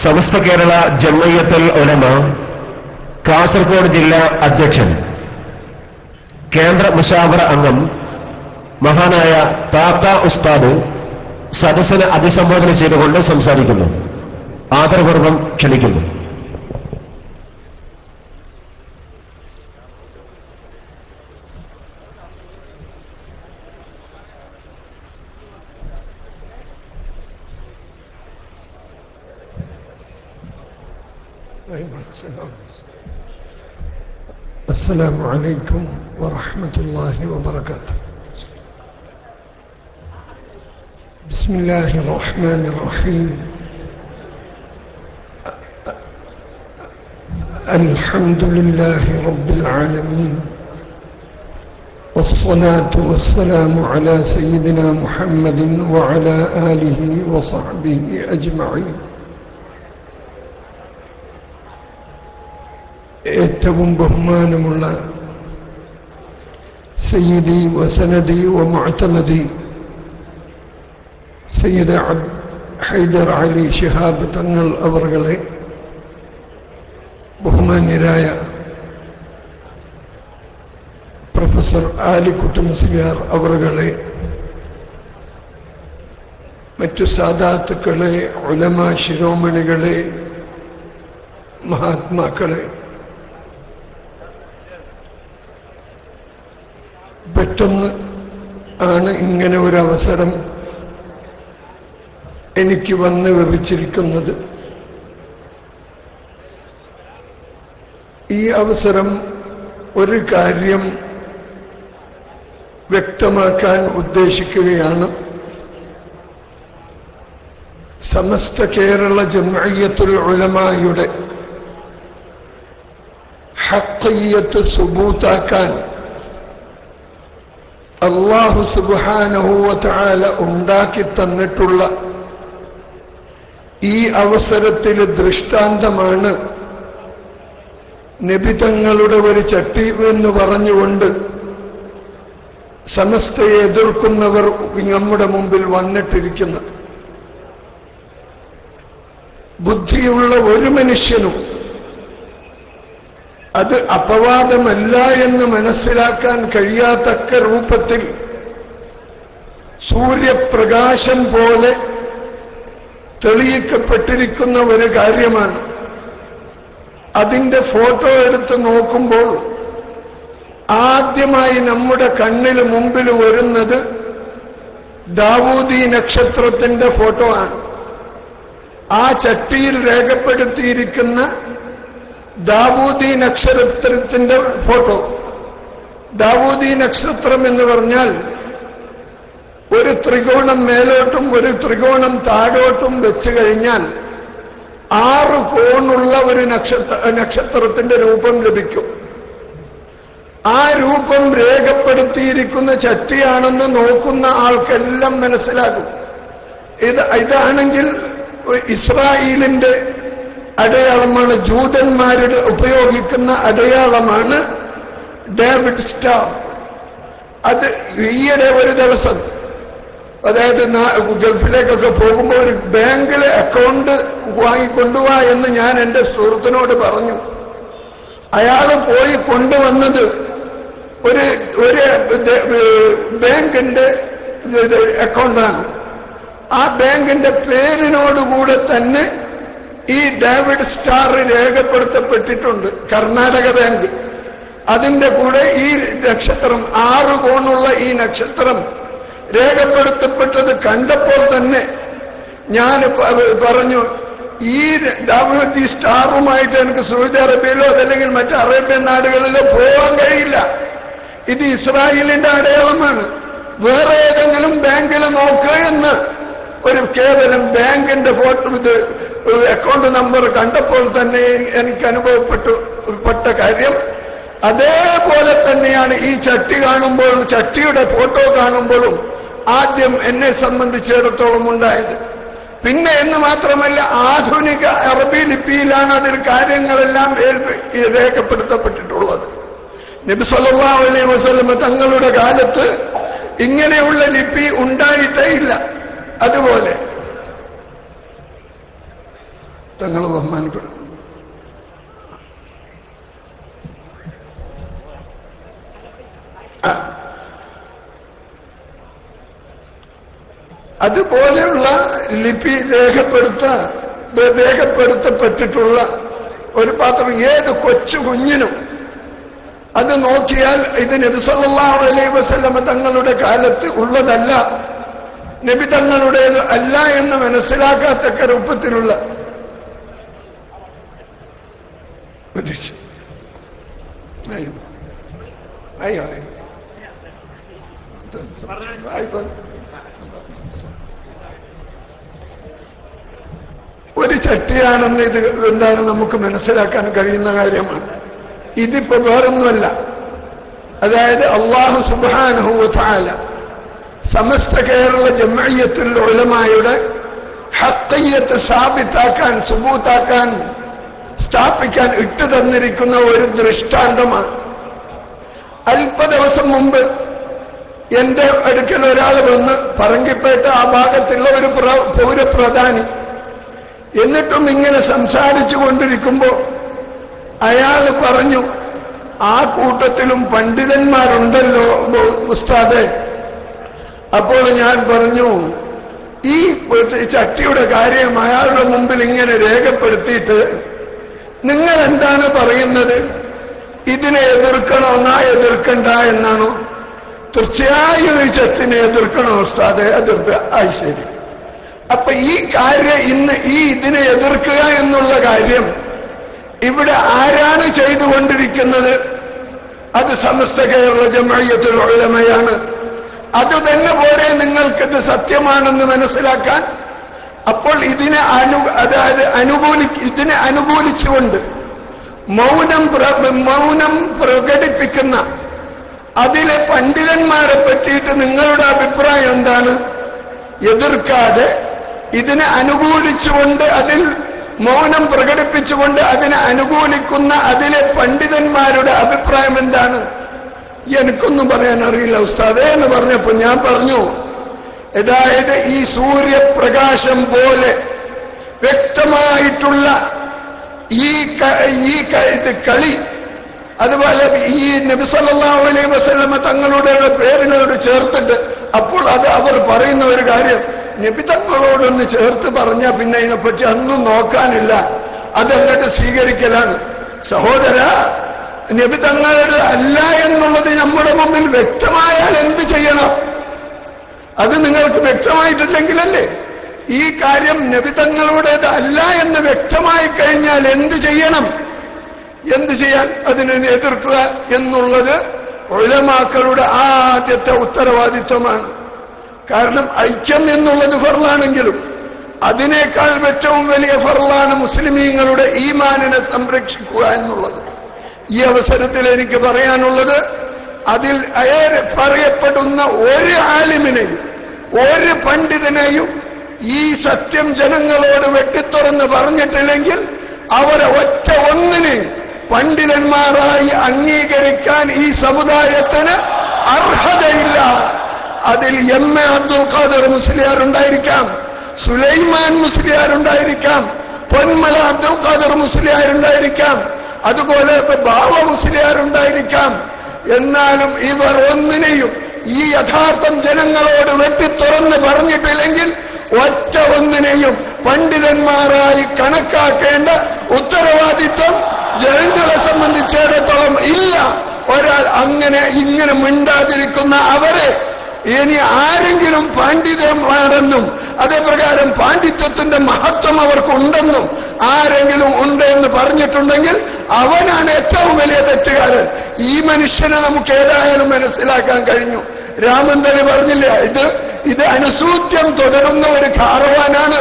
സമസ്ത കേരള ജംഇയ്യത്തുൽ ഉലമ കാസർഗോഡ് ജില്ലാ അധ്യക്ഷൻ, കേന്ദ്ര മുശാവറ അംഗം മഹാനായ താത്ത ഉസ്താദ് സദസ്സിനെ അഭിസംബോധന ചെയ്തുകൊണ്ട് സംസാരിക്കുന്നു. ആദരപൂർവ്വം ക്ഷണിക്കുന്നു. السلام عليكم ورحمة الله وبركاته. بسم الله الرحمن الرحيم. الحمد لله رب العالمين، والصلاة والسلام على سيدنا محمد وعلى آله وصحبه أجمعين. ഏറ്റവും ബഹുമാനമുള്ള സയ്യിദി വസനദി വമുഅ്തമദി സയ്യിദ് ഹൈദർ അലി ശിഹാബ് തങ്ങൾ അവർകളെ, ബഹുമാന്യരായ പ്രൊഫസർ ആലിക്കുട്ടി മുസ്ലിയാർ അവർകളെ, മറ്റു സാദാത്തുക്കളെ, ഉലമാ ശിരോമണികളെ, മഹാത്മാക്കളെ, പെട്ടെന്ന് ആണ് ഇങ്ങനെ ഒരു അവസരം എനിക്ക് വന്ന് ലഭിച്ചിരിക്കുന്നത്. ഈ അവസരം ഒരു കാര്യം വ്യക്തമാക്കാൻ ഉദ്ദേശിക്കുകയാണ്. സമസ്ത കേരള ജംഇയ്യത്തുൽ ഉലമായുടെ ഹഖ്ഖിയ്യത്ത് സുബൂത്താക്കാൻ അല്ലാഹു സുബ്ഹാനഹു വ തആല ഉണ്ടാക്കി തന്നിട്ടുള്ള ഈ അവസരത്തിൽ ദൃഷ്ടാന്തമാണ് നബി തങ്ങളുടെ ഒരു ചട്ടി എന്ന് പറഞ്ഞുകൊണ്ട് സമസ്തയെ എതിർക്കുന്നവർ നമ്മുടെ മുമ്പിൽ വന്നിട്ടിരിക്കുന്നത്. ബുദ്ധിയുള്ള ഒരു മനുഷ്യനും അത് അപവാദമല്ല എന്ന് മനസ്സിലാക്കാൻ കഴിയാത്തക്ക രൂപത്തിൽ സൂര്യപ്രകാശം പോലെ തെളിയിക്കപ്പെട്ടിരിക്കുന്ന ഒരു കാര്യമാണ്. അതിന്റെ ഫോട്ടോ എടുത്ത് നോക്കുമ്പോൾ ആദ്യമായി നമ്മുടെ കണ്ണിന് മുമ്പിൽ വരുന്നത് ദാവൂദി നക്ഷത്രത്തിന്റെ ഫോട്ടോ ആണ്. ആ ചട്ടിയിൽ രേഖപ്പെടുത്തിയിരിക്കുന്ന ദാവൂദി നക്ഷത്രത്തിന്റെ ഫോട്ടോ. ദാവൂദി നക്ഷത്രം എന്ന് പറഞ്ഞാൽ ഒരു ത്രികോണം മേലോട്ടും ഒരു ത്രികോണം താഴോട്ടും വെച്ച് കഴിഞ്ഞാൽ 6 കോണുള്ള ഒരു നക്ഷത്രത്തിന്റെ രൂപം ലഭിക്കും. ആ രൂപം രേഖപ്പെടുത്തിയിരിക്കുന്ന ചട്ടിയാണെന്ന് നോക്കുന്ന ആൾക്കെല്ലാം മനസ്സിലാകും. ഇതാണെങ്കിൽ ഇസ്രായേലിന്റെ അടയാളമാണ്, ജൂതന്മാരുടെ ഉപയോഗിക്കുന്ന അടയാളമാണ് ഡേവിഡ് സ്റ്റാർ. അത് ഈയിടെ ഒരു ദിവസം, അതായത് ഗൾഫിലേക്കൊക്കെ പോകുമ്പോൾ ഒരു ബാങ്കിലെ അക്കൗണ്ട് വാങ്ങിക്കൊണ്ടുപോവാ എന്ന് ഞാൻ എന്റെ സുഹൃത്തിനോട് പറഞ്ഞു. അയാൾ പോയി കൊണ്ടുവന്നത് ഒരു ബാങ്കിന്റെ അക്കൗണ്ടാണ്. ആ ബാങ്കിന്റെ പേരിനോടുകൂടെ തന്നെ ഈ ഡേവിഡ് സ്റ്റാർ രേഖപ്പെടുത്തപ്പെട്ടിട്ടുണ്ട്. കർണാടക ബാങ്ക്. അതിന്റെ കൂടെ ഈ നക്ഷത്രം 6 കോണുള്ള ഈ നക്ഷത്രം രേഖപ്പെടുത്തപ്പെട്ടത് കണ്ടപ്പോൾ തന്നെ ഞാൻ പറഞ്ഞു, ഈ ദാവൂദി സ്റ്റാറുമായിട്ട് എനിക്ക് സൗദി അറേബ്യയിലോ അതല്ലെങ്കിൽ മറ്റ് അറേബ്യൻ നാടുകളിലോ പോകാൻ കഴിയില്ല. ഇത് ഇസ്രായേലിന്റെ അടയാളമാണ്. വേറെ ഏതെങ്കിലും ബാങ്കിൽ നോക്കുക എന്ന് ഒരു കേവലം ബാങ്കിന്റെ ഫോട്ടോ, ഇത് അക്കൗണ്ട് നമ്പർ കണ്ടപ്പോൾ തന്നെ എനിക്ക് അനുഭവപ്പെട്ട കാര്യം അതേപോലെ തന്നെയാണ് ഈ ചട്ടി കാണുമ്പോഴും ചട്ടിയുടെ ഫോട്ടോ കാണുമ്പോഴും ആദ്യം എന്നെ സംബന്ധിച്ചിടത്തോളം ഉണ്ടായത്. പിന്നെ എന്ന് മാത്രമല്ല, ആധുനിക അറബി ലിപിയിലാണ് അതിൽ കാര്യങ്ങളെല്ലാം രേഖപ്പെടുത്തപ്പെട്ടിട്ടുള്ളത്. നബി സല്ലല്ലാഹു അലൈഹി വസല്ലം തങ്ങളുടെ കാലത്ത് ഇങ്ങനെയുള്ള ലിപി ഉണ്ടായിട്ടേ ഇല്ല. അതുപോലെ തങ്ങൾ ബഹുമാനപ്പെടുന്നു. അതുപോലെയുള്ള ലിപി രേഖപ്പെടുത്തപ്പെട്ടിട്ടുള്ള ഒരു പാത്രം ഏത് കൊച്ചു കുഞ്ഞിനും അത് നോക്കിയാൽ ഇത് നബി സല്ലല്ലാഹു അലൈഹി വസല്ലമ തങ്ങളുടെ കാലത്ത് ഉള്ളതല്ല, നബി തങ്ങളുടേത് അല്ല എന്ന് മനസ്സിലാക്കാത്തക്ക രൂപത്തിലുള്ള ഒരു ചട്ടിയാണെന്ന് ഇത് എന്താണ് നമുക്ക് മനസ്സിലാക്കാൻ കഴിയുന്ന കാര്യമാണ്. ഇതിപ്പോ വേറൊന്നുമല്ല. അതായത് അല്ലാഹു സുബ്ഹാനഹു വ തആല സമസ്ത കേരള ജംഇയ്യത്തുൽ ഉലമായുടെ ഹഖിയ്യത്ത് സാബിത്താക്കാൻ, സുബൂത്താക്കാൻ, സ്ഥാപിക്കാൻ ഇട്ടു തന്നിരിക്കുന്ന ഒരു ദൃഷ്ടാന്തമാണ്. അല്പ ദിവസം മുമ്പ് എന്റെ അടുക്കൽ ഒരാൾ വന്ന് പറങ്കിപ്പേട്ട ആ ഭാഗത്തുള്ള ഒരു പൗരപ്രധാനി, എന്നിട്ടും ഇങ്ങനെ സംസാരിച്ചു കൊണ്ടിരിക്കുമ്പോ അയാൾ പറഞ്ഞു, ആ കൂട്ടത്തിലും പണ്ഡിതന്മാരുണ്ടല്ലോ ഉസ്താദെ. അപ്പോൾ ഞാൻ പറഞ്ഞു, ഈ ചട്ടിയുടെ കാര്യം അയാളുടെ മുമ്പിൽ ഇങ്ങനെ രേഖപ്പെടുത്തിയിട്ട് നിങ്ങൾ എന്താണ് പറയുന്നത്? ഇതിനെ എതിർക്കണോ എന്നാ എതിർക്കണ്ട എന്നാണോ? തീർച്ചയായും ഈ ചട്ടിനെ എതിർക്കണോ ഉസ്താദെ? എതിർത്ത ശരി. അപ്പൊ ഈ കാര്യം ഇന്ന് ഇതിനെ എതിർക്കുക എന്നുള്ള കാര്യം ഇവിടെ ആരാണ് ചെയ്തുകൊണ്ടിരിക്കുന്നത്? അത് സമസ്ത കേരള ജംഇയ്യത്തുൽ ഉലമയാണ്. അത് തന്നെ പോരെ നിങ്ങൾക്കിത് സത്യമാണെന്ന് മനസ്സിലാക്കാൻ? അപ്പോൾ ഇതിനെ അനുകൂലിച്ചുകൊണ്ട് മൗനം പ്രകടിപ്പിക്കുന്ന അതിലെ പണ്ഡിതന്മാരെ പറ്റിയിട്ട് നിങ്ങളുടെ അഭിപ്രായം എന്താണ്? എതിർക്കാതെ ഇതിനെ അനുകൂലിച്ചുകൊണ്ട്, അതിൽ മൗനം പ്രകടിപ്പിച്ചുകൊണ്ട് അതിനെ അനുകൂലിക്കുന്ന അതിലെ പണ്ഡിതന്മാരുടെ അഭിപ്രായം എന്താണ്? എനിക്കൊന്നും പറയാൻ അറിയില്ല ഉസ്താദേ എന്ന് പറഞ്ഞപ്പോ ഞാൻ പറഞ്ഞു, അതായത് ഈ സൂര്യപ്രകാശം പോലെ വ്യക്തമായിട്ടുള്ള ഈ കളി, അതുപോലെ ഈ നബി സല്ലല്ലാഹു അലൈഹി വസല്ലമ തങ്ങളുടെ പേരിനോട് ചേർത്തിട്ട്, അപ്പോൾ അത് അവർ പറയുന്ന ഒരു കാര്യം, നബി തങ്ങളോടൊന്ന് ചേർത്ത് പറഞ്ഞാൽ പിന്നെ ഇതിനെപ്പറ്റി ഒന്നും നോക്കാനില്ല, അതങ്ങോട്ട് സ്വീകരിക്കലാണ്. സഹോദര, നബി തങ്ങളുടെ അല്ല എന്നുള്ളത് നമ്മുടെ മുമ്പിൽ വ്യക്തമായാൽ എന്ത് ചെയ്യണം? അത് നിങ്ങൾക്ക് വ്യക്തമായിട്ടില്ലെങ്കിലല്ലേ ഈ കാര്യം നബി തങ്ങളുടേത് അല്ല എന്ന് വ്യക്തമായി കഴിഞ്ഞാൽ എന്ത് ചെയ്യണം? എന്ത് ചെയ്യാൻ? അതിനെ എതിർക്കുക എന്നുള്ളത് ഉലമാക്കളുടെ ആദ്യത്തെ ഉത്തരവാദിത്വമാണ്. കാരണം ഐക്യം എന്നുള്ളത് ഫർളാണെങ്കിലും അതിനേക്കാൾ ഏറ്റവും വലിയ ഫർളാണ് മുസ്ലിമീങ്ങളുടെ ഈമാനിനെ സംരക്ഷിക്കുക എന്നുള്ളത്. ഈ അവസരത്തിൽ എനിക്ക് പറയാനുള്ളത്, അതിൽ പറയപ്പെടുന്ന ഒരു ആലിമിനെയും ഒരു പണ്ഡിതനെയും ഈ സത്യം ജനങ്ങളോട് വെട്ടിത്തുറന്ന് പറഞ്ഞിട്ടില്ലെങ്കിൽ അവരെ ഒറ്റ ഒന്നിനെയും പണ്ഡിതന്മാരായി അംഗീകരിക്കാൻ ഈ സമുദായത്തിന് അർഹതയില്ല. അതിൽ എം.എ. അബ്ദുൽ ഖാദർ മുസ്ലിയാരുണ്ടായിരിക്കാം, സുലൈമാൻ മുസ്ലിയാരുണ്ടായിരിക്കാം, പൊന്മല അബ്ദുൽ ഖാദർ മുസ്ലിയാരുണ്ടായിരിക്കാം, അതുപോലെ ബാവ മുസ്ലിയാരുണ്ടായിരിക്കാം. എന്നാലും ഇവർ ഒന്നിനെയും ഈ യഥാർത്ഥം ജനങ്ങളോട് വെട്ടിത്തുറന്ന് പറഞ്ഞിട്ടില്ലെങ്കിൽ ഒറ്റ ഒന്നിനെയും പണ്ഡിതന്മാരായി കണക്കാക്കേണ്ട ഉത്തരവാദിത്വം ജനങ്ങളെ സംബന്ധിച്ചിടത്തോളം ഇല്ല. ഒരാൾ ഇങ്ങനെ മിണ്ടാതിരിക്കുന്ന അവരെ ഇനി ആരെങ്കിലും പാണ്ഡിത്യമാണെന്നും അതേപ്രകാരം പാണ്ഡിത്യത്തിന്റെ മഹത്വം അവർക്കുണ്ടെന്നും ആരെങ്കിലും ഉണ്ട് എന്ന് പറഞ്ഞിട്ടുണ്ടെങ്കിൽ അവനാണ് ഏറ്റവും വലിയ തെറ്റുകാരൻ. ഈ മനുഷ്യനെ നമുക്ക് ഏതായാലും മനസ്സിലാക്കാൻ കഴിഞ്ഞു. രാമന്തളി പറഞ്ഞില്ല, ഇത് അനുസൂത്യം തുടരുന്ന ഒരു കാർവാനാണ്.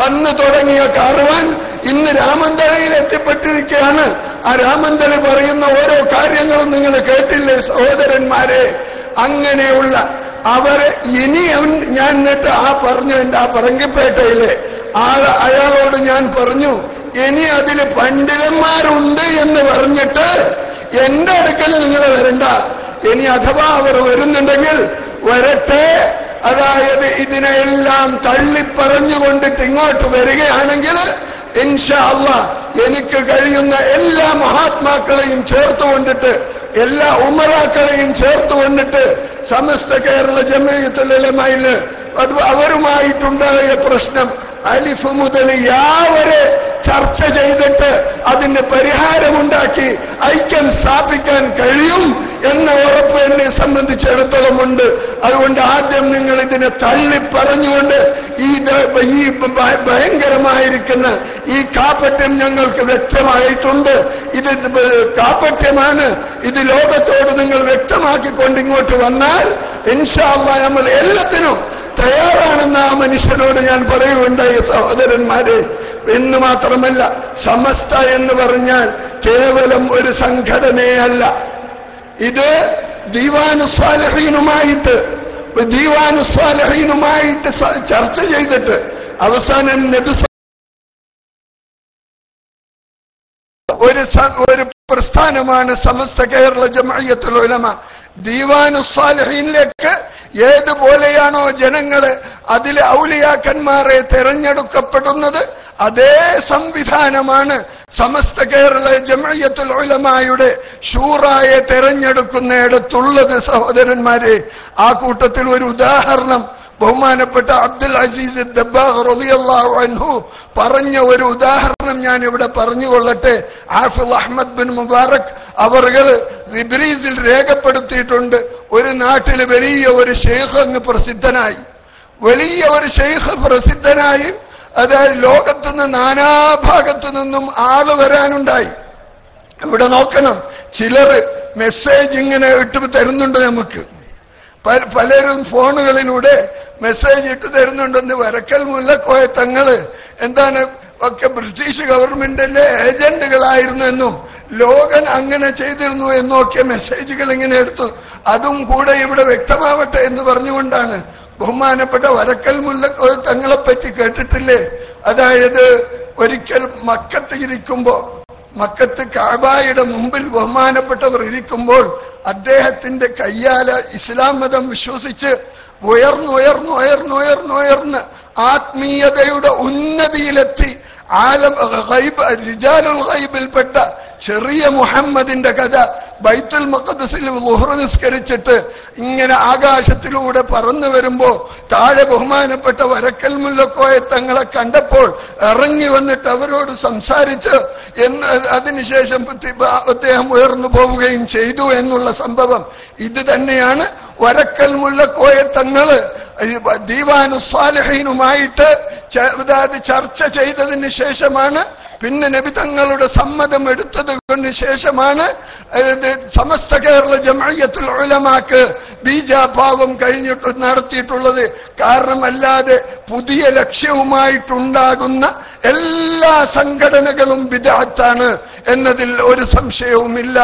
അന്ന് തുടങ്ങിയ കാർവാൻ ഇന്ന് രാമന്തളിയിൽ എത്തിപ്പെട്ടിരിക്കുകയാണ്. ആ രാമന്തളി പറയുന്ന ഓരോ കാര്യങ്ങളും നിങ്ങൾ കേട്ടില്ലേ സഹോദരന്മാരെ? അങ്ങനെയുള്ള അവരെ ഇനിയും ഞാൻ എന്നിട്ട് എന്റെ ആ പറങ്കിപ്പേട്ടയിലെ അയാളോട് ഞാൻ പറഞ്ഞു, ഇനി അതിൽ പണ്ഡിതന്മാരുണ്ട് എന്ന് പറഞ്ഞിട്ട് എന്റെ അടുക്കൽ നിങ്ങൾ വരണ്ട. ഇനി അഥവാ അവർ വരുന്നുണ്ടെങ്കിൽ വരട്ടെ. അതായത് ഇതിനെല്ലാം തള്ളിപ്പറഞ്ഞുകൊണ്ടിട്ട് ഇങ്ങോട്ട് വരികയാണെങ്കിൽ ഇൻഷാ അല്ലാഹ് എനിക്ക് കഴിയുന്ന എല്ലാ മഹാത്മാക്കളെയും ചേർത്തുകൊണ്ടിട്ട്, എല്ലാ ഉമറാക്കളെയും ചേർത്തുകൊണ്ടിട്ട് സമസ്ത കേരള ജമഅത്തുൽ ഉലമയിൽ അവരുമായിട്ടുണ്ടായ പ്രശ്നം അലിഫ് മുതൽ യാ വരെ ചർച്ച ചെയ്തിട്ട് അതിന് പരിഹാരമുണ്ടാക്കി ഐക്യം സ്ഥാപിക്കാൻ കഴിയും എന്ന ഉറപ്പ് എന്നെ സംബന്ധിച്ചിടത്തോളമുണ്ട്. അതുകൊണ്ട് ആദ്യം നിങ്ങൾ ഇതിനെ തള്ളി പറഞ്ഞുകൊണ്ട് ഈ ഭയങ്കരമായിരിക്കുന്ന ഈ കാപട്യം ഞങ്ങൾക്ക് വ്യക്തമായിട്ടുണ്ട്. ഇത് കാപട്യമാണ്. ഇത് ലോകത്തോട് നിങ്ങൾ വ്യക്തമാക്കിക്കൊണ്ട് ഇങ്ങോട്ട് വന്നാൽ ഇൻഷാ അല്ലാഹ് നമ്മൾ എല്ലാത്തിനും തയ്യാറാണെന്ന് ആ മനുഷ്യനോട് ഞാൻ പറയുകയുണ്ടായി. സഹോദരന്മാരെ, എന്ന് മാത്രമല്ല, സമസ്ത എന്ന് പറഞ്ഞാൽ കേവലം ഒരു സംഘടനയല്ല. ഇത് ദീവാനുസ്വാലിഹീനുമായിട്ട് ചർച്ച ചെയ്തിട്ട് അവസാനം നബി ഒരു പ്രസ്ഥാനമാണ് സമസ്ത കേരള ജമഅത്തുൽ ഉലമ. ദീവാനുസ്വാലിഹീനിലേക്ക് ഏതുപോലെയാണോ ജനങ്ങള് അതിലെ ഔലിയാക്കന്മാരെ തെരഞ്ഞെടുക്കപ്പെടുന്നത്, അതേ സംവിധാനമാണ് സമസ്ത കേരള ജമഅത്തുൽ ഉലമായുടെ ഷൂറായെ തെരഞ്ഞെടുക്കുന്നിടത്തുള്ളത്. സഹോദരന്മാരെ, ആ കൂട്ടത്തിൽ ഒരു ഉദാഹരണം ബഹുമാനപ്പെട്ട അബ്ദുൽ അസീസ് ദബ്ബാഗ് റളിയല്ലാഹു അൻഹു പറഞ്ഞ ഒരു ഉദാഹരണം ഞാൻ ഇവിടെ പറഞ്ഞുകൊള്ളട്ടെ. ഹാഫിള് അഹ്മദ് ബിൻ മുബാറക് അവർകൾ ഇബ്രീസിൽ രേഖപ്പെടുത്തിയിട്ടുണ്ട്. ഒരു നാട്ടിൽ വലിയ ഒരു ഷെയ്ഖ് അങ്ങ് പ്രസിദ്ധനായി. അതായത് ലോകത്തുനിന്ന് നാനാഭാഗത്തു നിന്നും ആള് വരാനുണ്ടായി. ഇവിടെ നോക്കണം, ചിലർ മെസ്സേജ് ഇങ്ങനെ ഇട്ട് തരുന്നുണ്ട്. നമുക്ക് പലരും ഫോണുകളിലൂടെ മെസ്സേജ് ഇട്ട് തരുന്നുണ്ടെന്ന്. വരക്കൽ മുല്ലക്കോയ തങ്ങള് എന്താണ് ഒക്കെ ബ്രിട്ടീഷ് ഗവൺമെന്റിന്റെ ഏജന്റുകളായിരുന്നു എന്നും ലോകൻ അങ്ങനെ ചെയ്തിരുന്നു എന്നൊക്കെ മെസ്സേജുകൾ ഇങ്ങനെ എടുത്തു. അതും കൂടെ ഇവിടെ വ്യക്തമാവട്ടെ എന്ന് പറഞ്ഞുകൊണ്ടാണ്. ബഹുമാനപ്പെട്ട വരക്കൽ മുല്ലക്കോയ തങ്ങളെപ്പറ്റി കേട്ടിട്ടില്ലേ? അതായത് ഒരിക്കൽ മക്കത്ത് കഅബയുടെ മുമ്പിൽ ബഹുമാനപ്പെട്ടവർ ഇരിക്കുമ്പോൾ അദ്ദേഹത്തിന്റെ കയ്യാല ഇസ്ലാം മതം വിശ്വസിച്ച് ഉയർന്ന് ആത്മീയതയുടെ ഉന്നതിയിലെത്തി റിജാലുൽ ഗൈബിൽപ്പെട്ട ചെറിയ മുഹമ്മദിന്റെ കഥ ബൈത്തുൽ മഖ്ദിസിൽ ളുഹ്ർ നിസ്കരിച്ചിട്ട് ഇങ്ങനെ ആകാശത്തിലൂടെ പറന്നു വരുമ്പോ താഴെ ബഹുമാനപ്പെട്ട വരക്കൽ മുല്ലക്കോയ തങ്ങളെ കണ്ടപ്പോൾ ഇറങ്ങി വന്നിട്ട് അവരോട് സംസാരിച്ച് അതിനുശേഷം അദ്ദേഹം ഉയർന്നു പോവുകയും ചെയ്തു എന്നുള്ള സംഭവം ഇത് തന്നെയാണ്. വരക്കൽ മുല്ലക്കോയ തങ്ങള് ദീവാനുസ്വാലിഹീനുമായിട്ട് ചർച്ച ചെയ്തതിന് ശേഷമാണ്, പിന്നെ നബി തങ്ങളുടെ സമ്മതം എടുത്തതിന് ശേഷമാണ് സമസ്ത കേരള ജമഅത്തുൽ ഉലമാക്ക് ബീജാഭാവം കഴിഞ്ഞിട്ട് നടത്തിയിട്ടുള്ളത്. കാരണം അല്ലാതെ പുതിയ ലക്ഷ്യവുമായിട്ടുണ്ടാകുന്ന എല്ലാ സംഘടനകളും ബിദ്അത്താണ് എന്നതിൽ ഒരു സംശയവുമില്ല.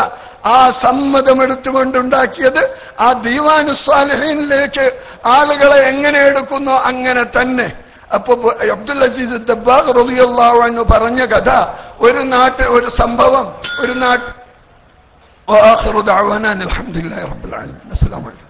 ആ സമ്മതമെടുത്തുകൊണ്ടുണ്ടാക്കിയത് ആ ദീവാനുസ്വാലിഹീനിലേക്ക് ആളുകളെ എങ്ങനെ എടുക്കുന്നോ അങ്ങനെ തന്നെ. അപ്പൊ അബ്ദുൽ അസീസ് ദബ്ബാഗ് റളിയല്ലാഹു അൻഹു പറഞ്ഞ കഥ, ഒരു സംഭവം. ആഖിറു ദഅവാനാ അൽഹംദുലില്ലാഹി റബ്ബിൽ ആലമീൻ. അസ്സലാമു അലൈക്കും.